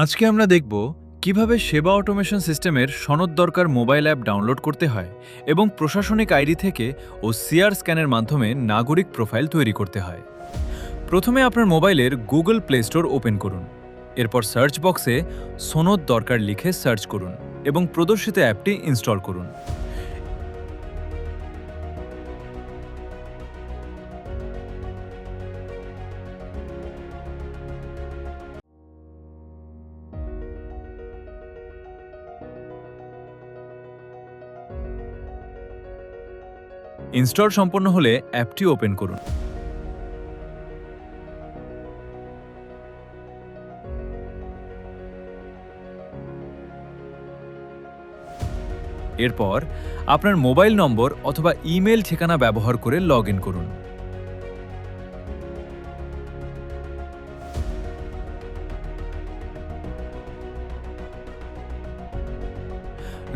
আজকে আমরা দেখব কিভাবে সেবা অটোমেশন সিস্টেমের সনদ দরকার মোবাইল অ্যাপ ডাউনলোড করতে হয় এবং প্রশাসনিক আইডি থেকে ও সিআর স্ক্যানের মাধ্যমে নাগরিক প্রোফাইল তৈরি করতে হয়। প্রথমে আপনার মোবাইলের গুগল প্লে স্টোর ওপেন করুন। এরপর সার্চ বক্সে সনদ দরকার লিখে সার্চ করুন এবং প্রদর্শিত অ্যাপটি ইনস্টল করুন। ইনস্টল সম্পন্ন হলে অ্যাপটি ওপেন করুন। এরপর আপনার মোবাইল নম্বর অথবা ইমেল ঠিকানা ব্যবহার করে লগ ইন করুন।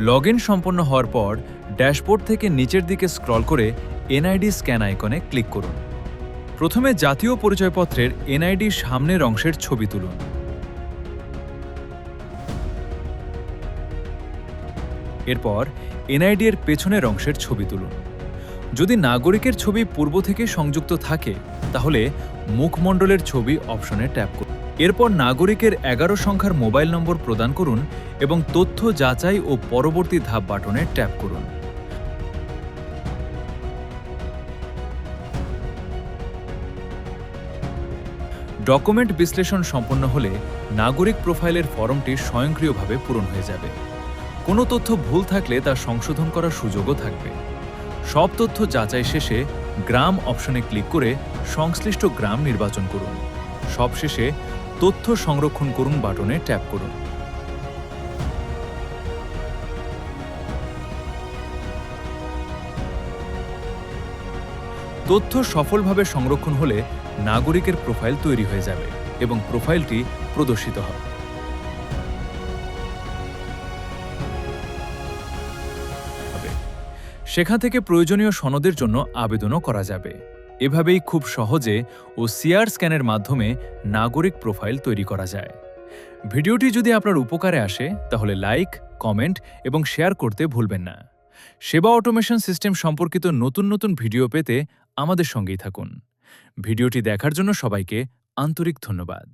লগ ইন সম্পন্ন হওয়ার পর ড্যাশবোর্ড থেকে নিচের দিকে স্ক্রল করে এনআইডি স্ক্যান আইকনে ক্লিক করুন। প্রথমে জাতীয় পরিচয়পত্রের এনআইডির সামনের অংশের ছবি তুলুন। এরপর এনআইডি এর পেছনের অংশের ছবি তুলুন। যদি নাগরিকের ছবি পূর্ব থেকে সংযুক্ত থাকে তাহলে মুখমণ্ডলের ছবি অপশনে ট্যাপ করুন। এরপর নাগরিকের 11 সংখ্যার মোবাইল নম্বর প্রদান করুন এবং তথ্য যাচাই ও পরবর্তী ধাপ বাটনে ট্যাপ করুন। ডকুমেন্ট বিশ্লেষণ সম্পন্ন হলে নাগরিক প্রোফাইলের ফর্মটি স্বয়ংক্রিয়ভাবে পূরণ হয়ে যাবে। কোনো তথ্য ভুল থাকলে তা সংশোধন করার সুযোগও থাকবে। সব তথ্য যাচাই শেষে গ্রাম অপশনে ক্লিক করে সংশ্লিষ্ট গ্রাম নির্বাচন করুন। সবশেষে তথ্য সংরক্ষণ করুন বাটনে ট্যাপ করুন। তথ্য সফলভাবে সংরক্ষণ হলে নাগরিকের প্রোফাইল তৈরি হয়ে যাবে এবং প্রোফাইলটি প্রদর্শিত হবে। সেখান থেকে প্রয়োজনীয় সনদের জন্য আবেদনও করা যাবে। এভাবেই খুব সহজে ও সিআর স্ক্যানের মাধ্যমে নাগরিক প্রোফাইল তৈরি করা যায়। ভিডিওটি যদি আপনার উপকারে আসে তাহলে লাইক, কমেন্ট এবং শেয়ার করতে ভুলবেন না। সেবা অটোমেশন সিস্টেম সম্পর্কিত নতুন নতুন ভিডিও পেতে আমাদের সঙ্গেই থাকুন। ভিডিওটি দেখার জন্য সবাইকে আন্তরিক ধন্যবাদ।